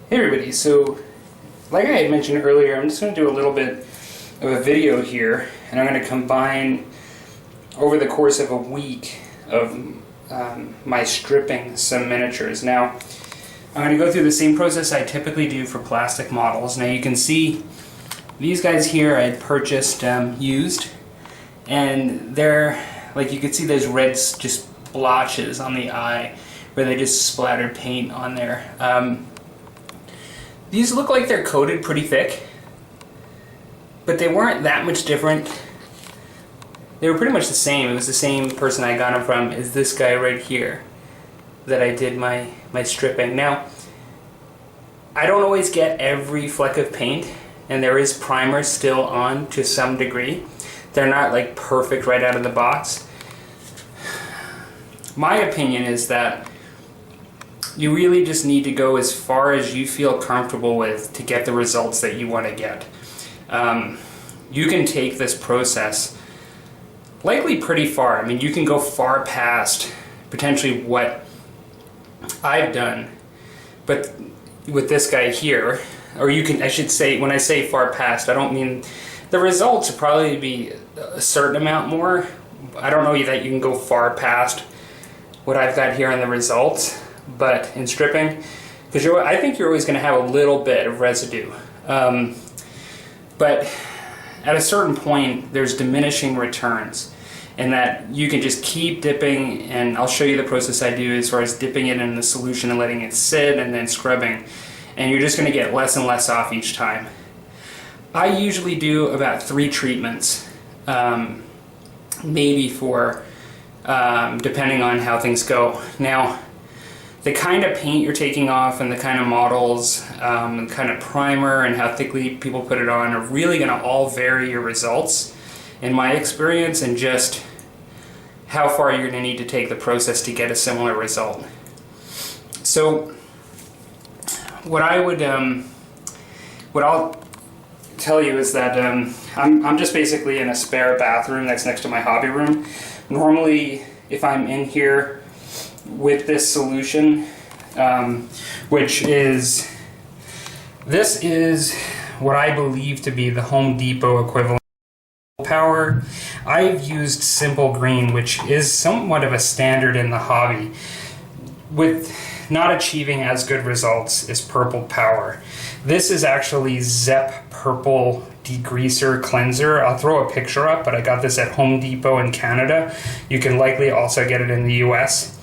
Hey everybody, so like I had mentioned earlier, I'm just going to do a little bit of a video here, and I'm going to combine over the course of a week of my stripping some miniatures. Now, I'm going to go through the same process I typically do for plastic models. Now you can see these guys here I had purchased used, and they're, like you can see those red just blotches on the eye where they just splattered paint on there. These look like they're coated pretty thick, but they weren't that much different. They were pretty much the same. It was the same person I got them from as this guy right here that I did my stripping. Now, I don't always get every fleck of paint, and there is primer still on to some degree. They're not like perfect right out of the box. My opinion is that you really just need to go as far as you feel comfortable with to get the results that you want to get. You can take this process likely pretty far. I mean, you can go far past potentially what I've done, but with this guy here, or you can, I should say, when I say far past, I don't mean the results will probably be a certain amount more. I don't know that you can go far past what I've got here in the results. But in stripping, because I think you're always going to have a little bit of residue. But at a certain point, there's diminishing returns, and that you can just keep dipping, and I'll show you the process I do as far as dipping it in the solution and letting it sit and then scrubbing, and you're just going to get less and less off each time. I usually do about 3 treatments, maybe 4, depending on how things go. Now, the kind of paint you're taking off and the kind of models, the kind of primer and how thickly people put it on are really going to all vary your results, in my experience, and just how far you're going to need to take the process to get a similar result. So what I'll tell you is that I'm just basically in a spare bathroom that's next to my hobby room. Normally, if I'm in here with this solution, which is, this is what I believe to be the Home Depot equivalent power. I've used Simple Green, which is somewhat of a standard in the hobby, with not achieving as good results as Purple Power. This is actually Zep Purple Degreaser Cleanser. I'll throw a picture up, but I got this at Home Depot in Canada. You can likely also get it in the US.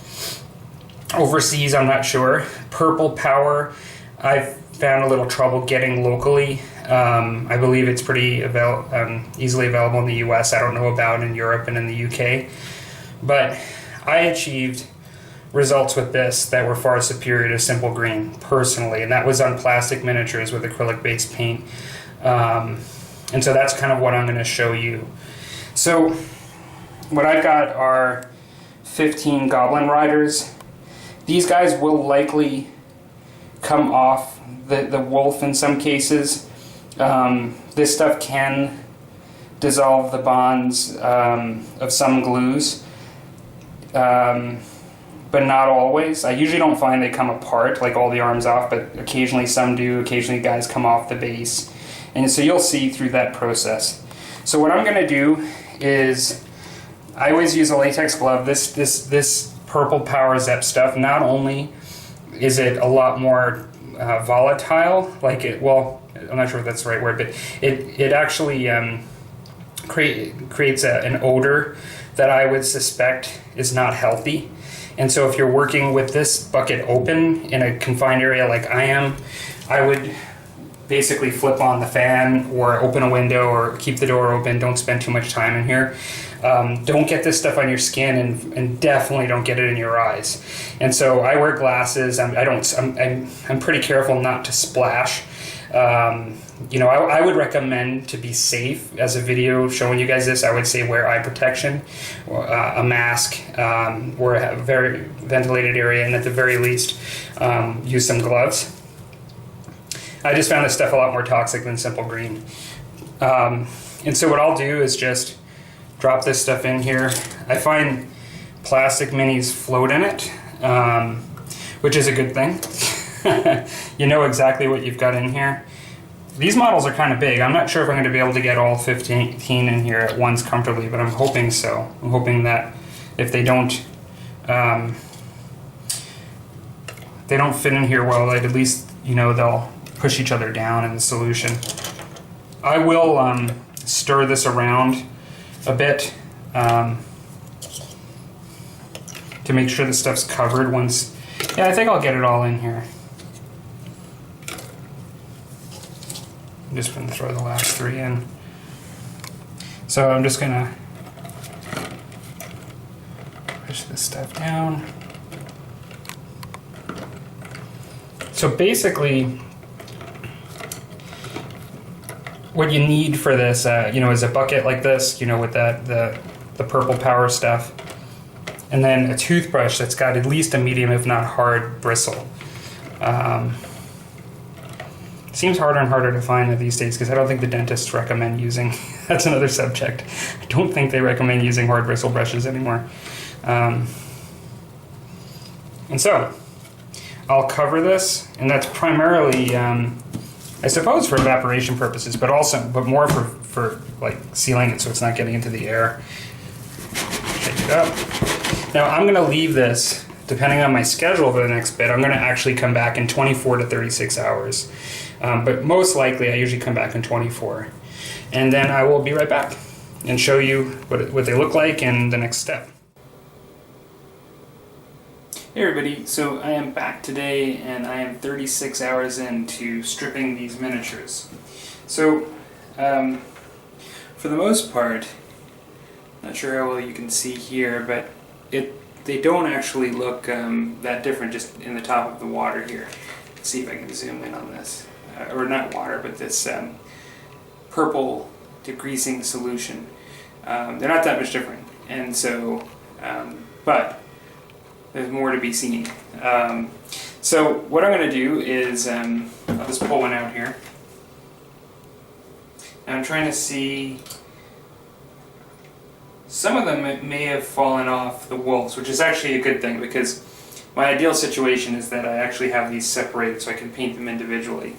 Overseas, I'm not sure. Purple Power, I've found a little trouble getting locally. I believe it's pretty easily available in the US. I don't know about in Europe and in the UK. But I achieved results with this that were far superior to Simple Green, personally. And that was on plastic miniatures with acrylic-based paint. And so that's kind of what I'm going to show you. So what I've got are 15 Goblin Riders. These guys will likely come off the wolf in some cases. This stuff can dissolve the bonds of some glues, but not always. I usually don't find they come apart, like all the arms off, but occasionally some do. Occasionally guys come off the base. And so you'll see through that process. So what I'm going to do is, I always use a latex glove. This Purple Power Zep stuff, not only is it a lot more volatile, like it, well, I'm not sure if that's the right word, but it actually creates an odor that I would suspect is not healthy. And so if you're working with this bucket open in a confined area like I am, I would basically flip on the fan or open a window or keep the door open. Don't spend too much time in here. Don't get this stuff on your skin, and definitely don't get it in your eyes. And so I wear glasses. I'm pretty careful not to splash. You know, I would recommend, to be safe, as a video showing you guys this, I would say wear eye protection, or a mask, or a very ventilated area, and at the very least, use some gloves. I just found this stuff a lot more toxic than Simple Green. And so what I'll do is just drop this stuff in here. I find plastic minis float in it, which is a good thing. you know exactly what you've got in here. These models are kind of big. I'm not sure if I'm going to be able to get all 15 in here at once comfortably, but I'm hoping so. I'm hoping that if they don't fit in here well, that at least, you know, they'll push each other down in the solution. I will stir this around a bit to make sure the stuff's covered once. Yeah, I think I'll get it all in here. I'm just going to throw the last 3 in. So I'm just going to push this stuff down. So basically, what you need for this, you know, is a bucket like this, you know, with the purple power stuff, and then a toothbrush that's got at least a medium, if not hard, bristle. Seems harder and harder to find these days because I don't think the dentists recommend using. That's another subject. I don't think they recommend using hard bristle brushes anymore. And so I'll cover this, and that's primarily, I suppose, for evaporation purposes, but more for like sealing it so it's not getting into the air. Shake it up. Now I'm going to leave this, depending on my schedule for the next bit. I'm going to actually come back in 24 to 36 hours. But most likely I usually come back in 24. And then I will be right back and show you what they look like and the next step. Hey everybody, so I am back today and I am 36 hours into stripping these miniatures. So, for the most part, not sure how well you can see here, but they don't actually look that different just in the top of the water here. Let's see if I can zoom in on this. Or not water, but this purple degreasing solution. They're not that much different, and so, but there's more to be seen. So what I'm going to do is, I'll just pull one out here. And I'm trying to see, some of them may have fallen off the wolves, which is actually a good thing because my ideal situation is that I actually have these separated so I can paint them individually.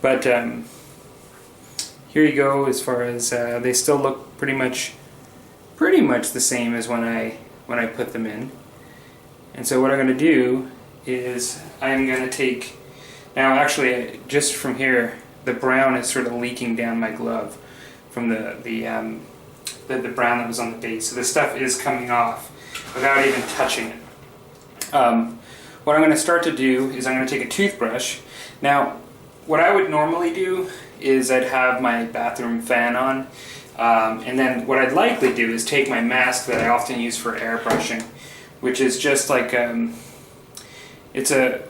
But here you go. As far as they still look pretty much the same as when I put them in. And so what I'm going to do is I'm going to take, now actually just from here the brown is sort of leaking down my glove from the brown that was on the base. So the stuff is coming off without even touching it. What I'm going to start to do is I'm going to take a toothbrush. Now what I would normally do is I'd have my bathroom fan on, and then what I'd likely do is take my mask that I often use for airbrushing, which is just like, it's a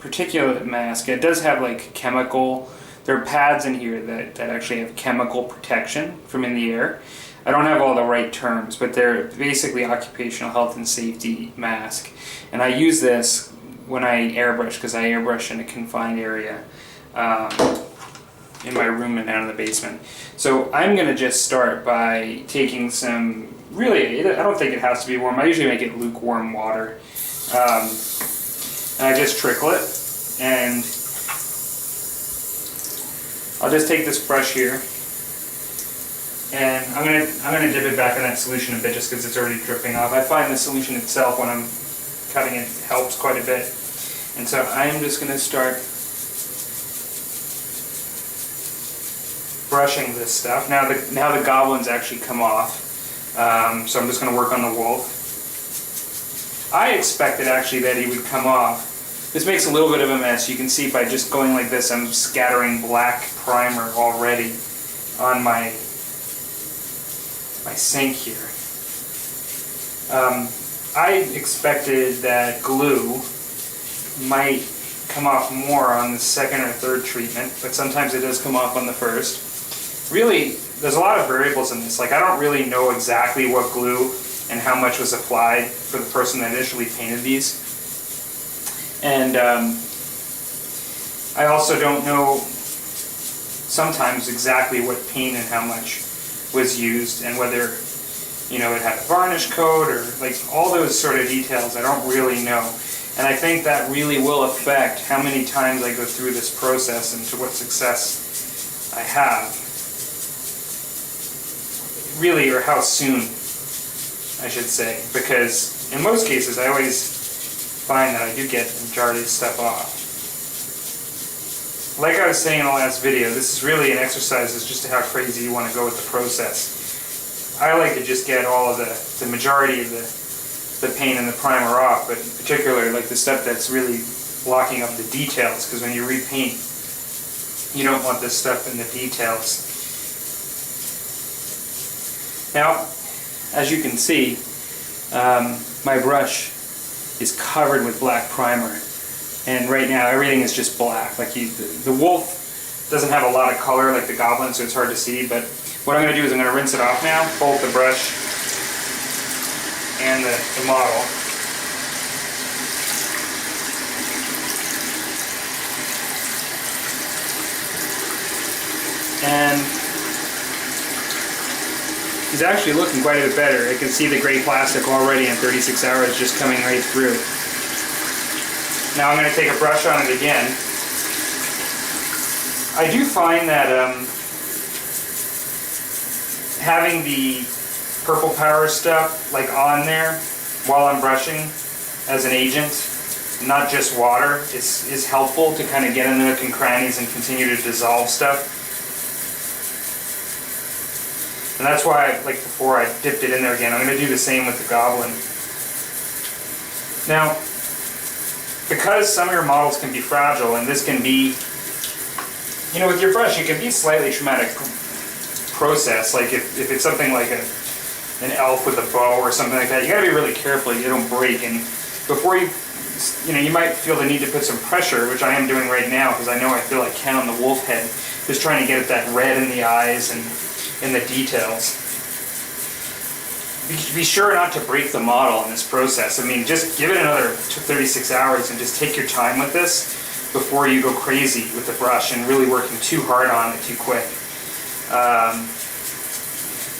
particulate mask. It does have like chemical, there are pads in here that actually have chemical protection from in the air. I don't have all the right terms, but they're basically occupational health and safety mask. And I use this when I airbrush because I airbrush in a confined area in my room and down in the basement. So I'm going to just start by taking some, really, I don't think it has to be warm. I usually make it lukewarm water. And I just trickle it, and I'll just take this brush here, and I'm gonna dip it back in that solution a bit just because it's already dripping off. I find the solution itself when I'm cutting it helps quite a bit, and so I'm just gonna start brushing this stuff. Now the goblins actually come off, so I'm just gonna work on the wolf. I expected actually that he would come off. This makes a little bit of a mess. You can see by just going like this, I'm scattering black primer already on my sink here. I expected that glue might come off more on the second or third treatment, but sometimes it does come off on the first. Really, there's a lot of variables in this. Like, I don't really know exactly what glue and how much was applied for the person that initially painted these. And I also don't know sometimes exactly what paint and how much was used, and whether, you know, it had a varnish coat or like all those sort of details I don't really know. And I think that really will affect how many times I go through this process and to what success I have. Really, or how soon, I should say. Because in most cases, I always find that I do get the majority of stuff off. Like I was saying in the last video, this is really an exercise as just to how crazy you want to go with the process. I like to just get all of the majority of the paint and the primer off, but in particular like the stuff that's really blocking up the details, because when you repaint you don't want this stuff in the details. Now, as you can see, my brush is covered with black primer, and right now everything is just black. Like the wolf doesn't have a lot of color like the goblin, so it's hard to see, but what I'm going to do is I'm going to rinse it off now, both the brush and the model. And he's actually looking quite a bit better. I can see the gray plastic already in 36 hours just coming right through. Now I'm going to take a brush on it again. I do find that having the purple power stuff like on there while I'm brushing as an agent, not just water, is helpful to kind of get in the nook and crannies and continue to dissolve stuff. And that's why, like before, I dipped it in there again. I'm going to do the same with the goblin. Now, because some of your models can be fragile, and this can be, you know, with your brush, it can be a slightly traumatic process. Like if it's something like an elf with a bow or something like that, you got to be really careful you don't break. And before you know, you might feel the need to put some pressure, which I am doing right now because I know I feel I can on the wolf head, just trying to get at that red in the eyes and in the details. Be sure not to break the model in this process. I mean, just give it another 36 hours and just take your time with this before you go crazy with the brush and really working too hard on it too quick.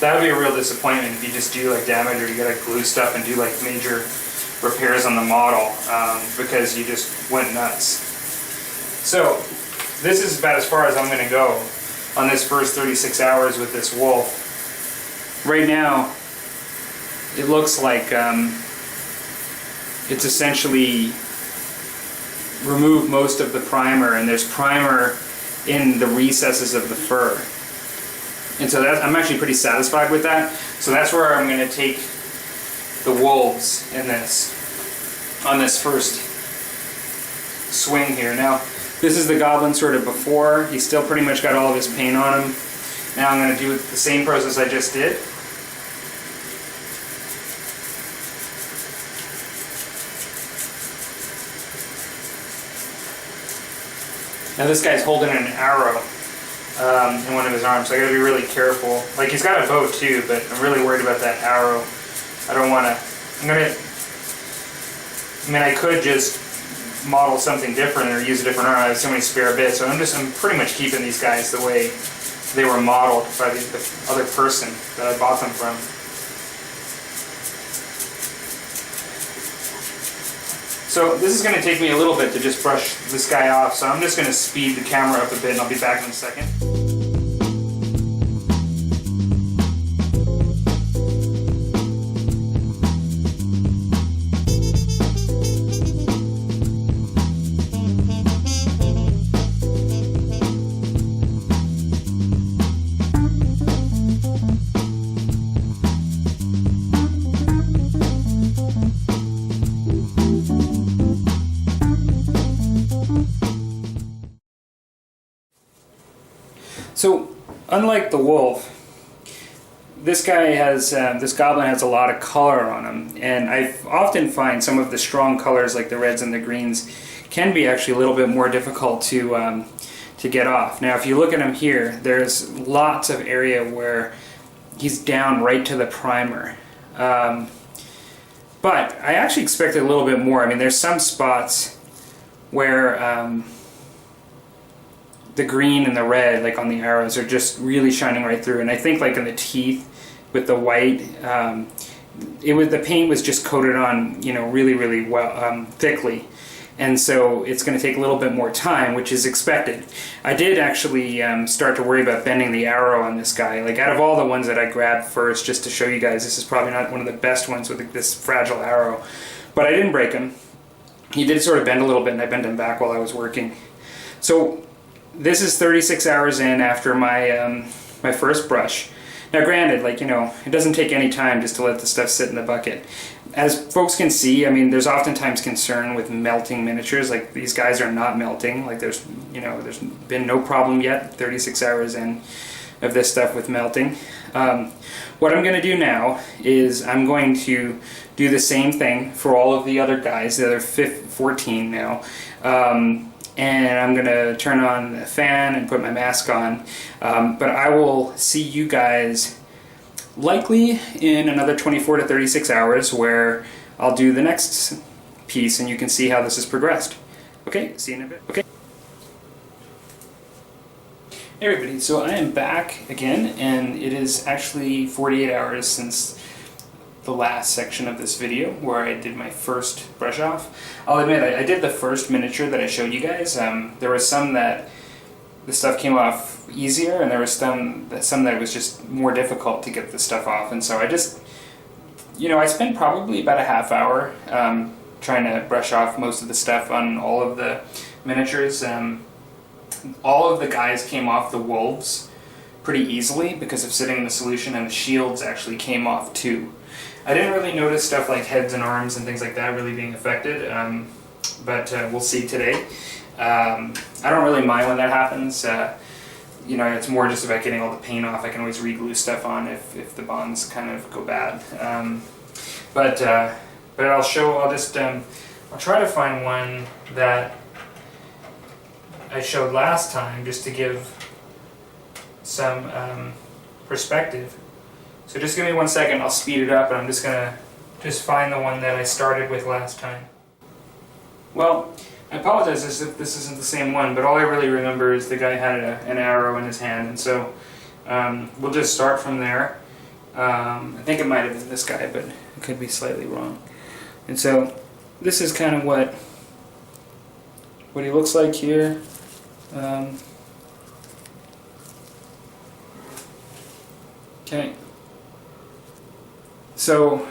That would be a real disappointment if you just do like damage, or you gotta glue stuff and do like major repairs on the model because you just went nuts. So this is about as far as I'm gonna go on this first 36 hours with this wolf. Right now, it looks like it's essentially removed most of the primer, and there's primer in the recesses of the fur. And so I'm actually pretty satisfied with that. So that's where I'm going to take the wolves in this, on this first swing here. Now, this is the goblin sort of before. He's still pretty much got all of his paint on him. Now I'm going to do the same process I just did. Now this guy's holding an arrow in one of his arms, so I gotta be really careful. Like, he's got a bow too, but I'm really worried about that arrow. I don't wanna, I could just model something different or use a different arm. I have so many spare bits, so I'm pretty much keeping these guys the way they were modeled by the other person that I bought them from. So this is going to take me a little bit to just brush this guy off, so I'm just going to speed the camera up a bit and I'll be back in a second. So, unlike the wolf, this guy has, this goblin has a lot of color on him, and I often find some of the strong colors like the reds and the greens can be actually a little bit more difficult to get off. Now, if you look at him here, there's lots of area where he's down right to the primer. But I actually expected a little bit more. I mean, there's some spots where the green and the red, like on the arrows, are just really shining right through. And I think like in the teeth with the white, the paint was just coated on, you know, really well, thickly. And so it's going to take a little bit more time, which is expected. I did actually start to worry about bending the arrow on this guy. Like, out of all the ones that I grabbed first, just to show you guys, this is probably not one of the best ones with this fragile arrow. But I didn't break him. He did sort of bend a little bit, and I bent him back while I was working. So this is 36 hours in after my my first brush. Now granted, like, you know, it doesn't take any time just to let the stuff sit in the bucket. As folks can see, I mean, there's oftentimes concern with melting miniatures. Like, these guys are not melting. Like, there's been no problem yet, 36 hours in, of this stuff with melting. What I'm going to do now is I'm going to do the same thing for all of the other guys, the other 14 now. And I'm going to turn on the fan and put my mask on. But I will see you guys likely in another 24 to 36 hours, where I'll do the next piece and you can see how this has progressed. Okay, see you in a bit. Okay. Hey everybody, so I am back again, and it is actually 48 hours since the last section of this video where I did my first brush off. I'll admit, I did the first miniature that I showed you guys. There was some that the stuff came off easier, and there was some that was just more difficult to get the stuff off. And so I just, you know, I spent probably about a half hour trying to brush off most of the stuff on all of the miniatures. All of the guys came off the wolves pretty easily because of sitting in the solution, and the shields actually came off too. I didn't really notice stuff like heads and arms and things like that really being affected, but we'll see today. I don't really mind when that happens. You know, it's more just about getting all the paint off. I can always re-glue stuff on if the bonds kind of go bad. But I'll try to find one that I showed last time just to give some perspective. So just give me 1 second, I'll speed it up, and I'm just going to find the one that I started with last time. Well, I apologize if this isn't the same one, but all I really remember is the guy had an arrow in his hand, and so we'll just start from there. I think it might have been this guy, but it could be slightly wrong. And so this is kind of what he looks like here. Okay. So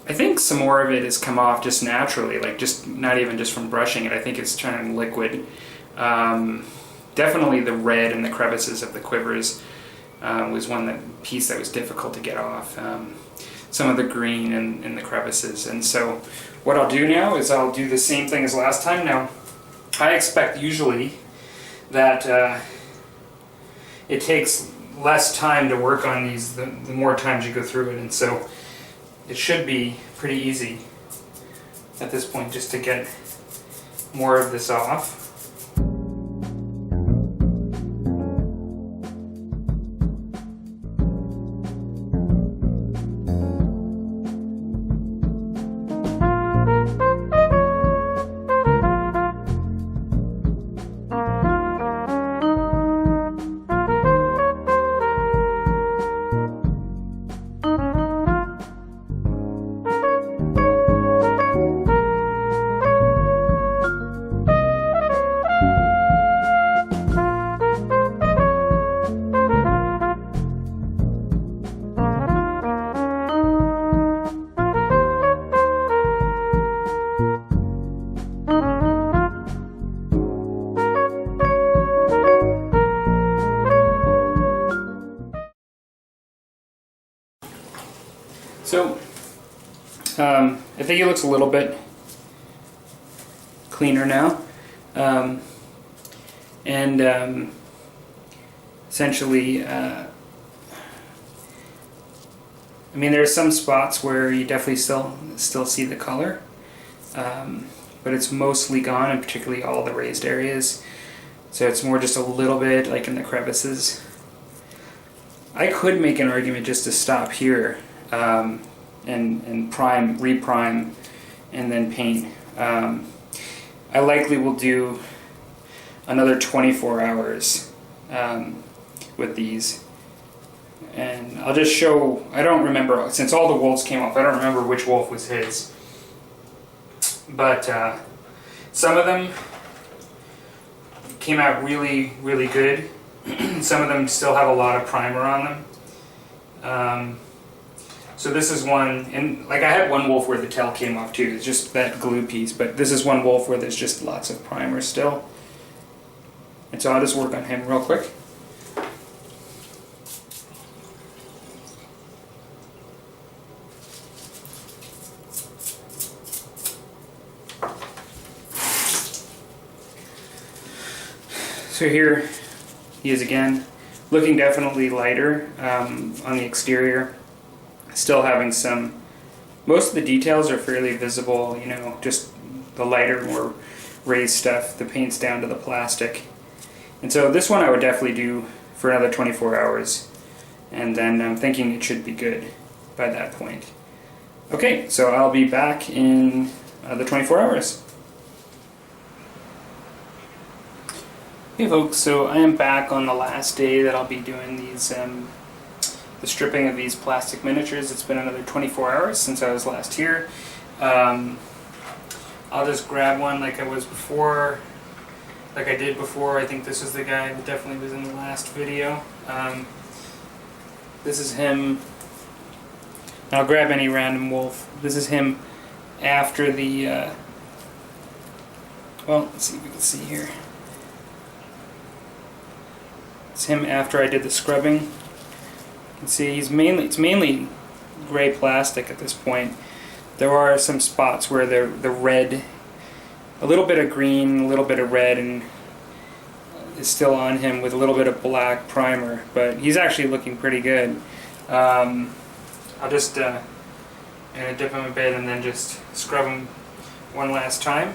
I think some more of it has come off just naturally, like just not even just from brushing it. I think it's turning liquid. Definitely the red and the crevices of the quivers was piece that was difficult to get off. Some of the green and the crevices. And so what I'll do now is I'll do the same thing as last time. Now, I expect usually that it takes less time to work on these the more times you go through it, and so it should be pretty easy at this point just to get more of this off. So, I think it looks a little bit cleaner now, essentially, I mean, there's some spots where you definitely still see the color, but it's mostly gone, and particularly all the raised areas. So it's more just a little bit like in the crevices. I could make an argument just to stop here. And reprime, and then paint. I likely will do another 24 hours with these. And I'll just show, I don't remember, since all the wolves came off, I don't remember which wolf was his. But some of them came out really, really good. Some of them still have a lot of primer on them. So this is one, and like I had one wolf where the tail came off too, it's just that glue piece, but this is one wolf where there's just lots of primer still. And so I'll just work on him real quick. So here he is again, looking definitely lighter on the exterior. Still having some, most of the details are fairly visible, you know, just the lighter, more raised stuff, the paint's down to the plastic. And so this one I would definitely do for another 24 hours. And then I'm thinking it should be good by that point. Okay, so I'll be back in the 24 hours. Hey folks, so I am back on the last day that I'll be doing these the stripping of these plastic miniatures. It's been another 24 hours since I was last here. I'll just grab one like I was before, like I did before. I think this is the guy that definitely was in the last video. This is him. I'll grab any random wolf. This is him after the, well, let's see if we can see here. It's him after I did the scrubbing. You can see it's mainly gray plastic at this point. There are some spots where the red, a little bit of green, a little bit of red, and is still on him with a little bit of black primer, but he's actually looking pretty good. I'll just dip him a bit and then just scrub him one last time.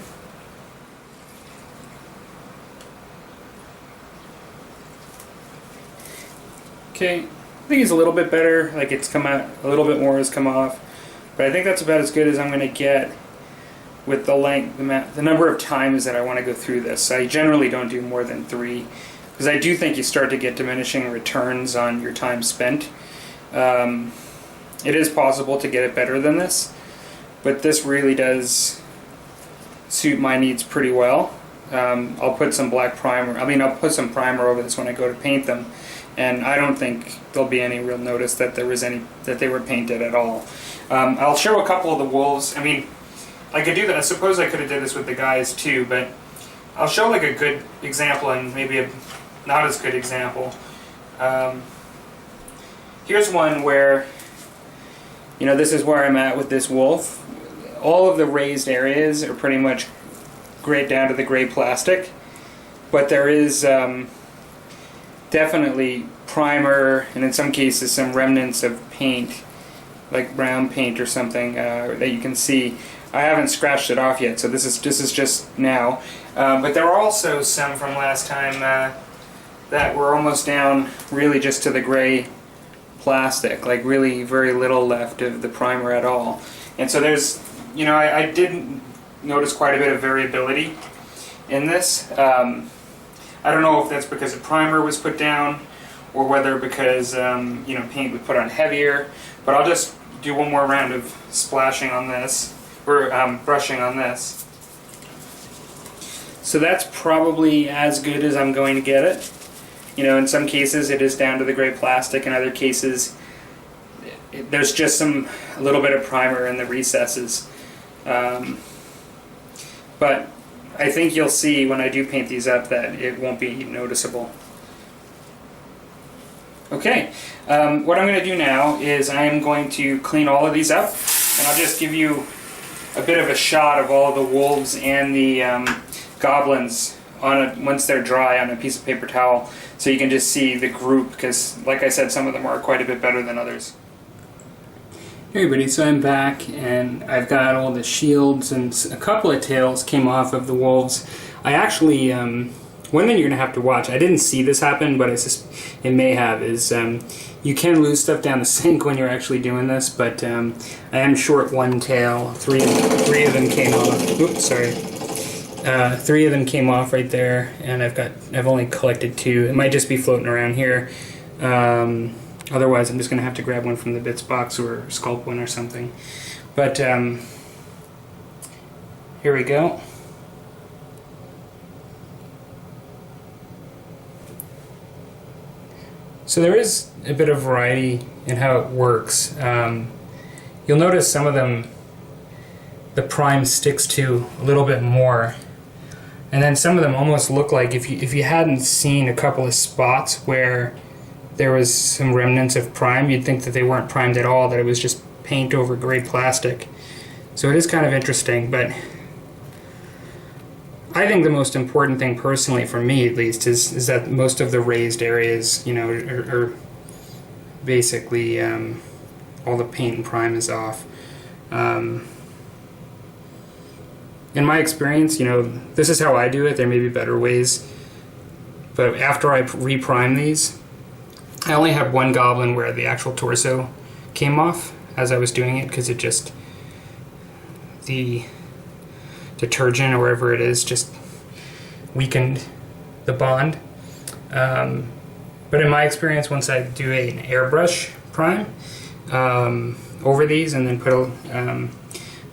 Okay. I think he's a little bit better, like it's come out, a little bit more has come off, but I think that's about as good as I'm going to get with the length, the number of times that I want to go through this. I generally don't do more than 3, because I do think you start to get diminishing returns on your time spent. It is possible to get it better than this, but this really does suit my needs pretty well. I'll put some black primer, I'll put some primer over this when I go to paint them. And I don't think there'll be any real notice that they were painted at all. I'll show a couple of the wolves. I mean, I could do that. I suppose I could have did this with the guys too, but I'll show like a good example and maybe a not as good example. Here's one where, you know, this is where I'm at with this wolf. All of the raised areas are pretty much grayed down to the gray plastic, but there is definitely primer, and in some cases some remnants of paint, like brown paint or something, that you can see. I haven't scratched it off yet, so this is just now. But there are also some from last time that were almost down really just to the gray plastic, like really very little left of the primer at all. And so there's, you know, I did notice quite a bit of variability in this. I don't know if that's because the primer was put down or whether because you know, paint was put on heavier, but I'll just do one more round of splashing on this, or brushing on this. So that's probably as good as I'm going to get it. You know, in some cases it is down to the gray plastic, in other cases there's just a little bit of primer in the recesses. But I think you'll see when I do paint these up that it won't be noticeable. Okay, what I'm going to do now is I am going to clean all of these up, and I'll just give you a bit of a shot of all of the wolves and the goblins once they're dry on a piece of paper towel, so you can just see the group, because like I said, some of them are quite a bit better than others. Hey everybody, so I'm back and I've got all the shields, and a couple of tails came off of the wolves. I actually, one thing you're going to have to watch, I didn't see this happen, but it may have, is you can lose stuff down the sink when you're actually doing this, but I am short one tail. Three of them came off. Oops, sorry. 3 of them came off right there, and I've only collected 2. It might just be floating around here. Otherwise, I'm just going to have to grab one from the bits box or sculpt one or something. But here we go. So there is a bit of variety in how it works. You'll notice some of them, the prime sticks to a little bit more, and then some of them almost look like if you hadn't seen a couple of spots where there was some remnants of prime, you'd think that they weren't primed at all, that it was just paint over gray plastic. So it is kind of interesting, but I think the most important thing personally, for me at least, is that most of the raised areas, you know, are basically all the paint and prime is off. In my experience, you know, this is how I do it. There may be better ways, but after I reprime these, I only had one goblin where the actual torso came off as I was doing it, because it just, the detergent or wherever it is just weakened the bond. But in my experience, once I do an airbrush prime over these and then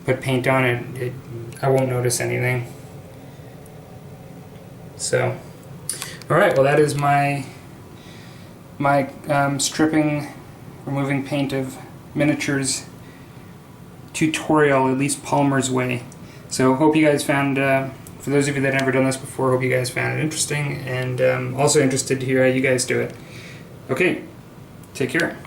put paint on it, I won't notice anything. So, all right. Well, that is my stripping, removing paint of miniatures tutorial, at least Palmer's way. So hope you guys found, for those of you that have never done this before, hope you guys found it interesting, and also interested to hear how you guys do it. Okay, take care.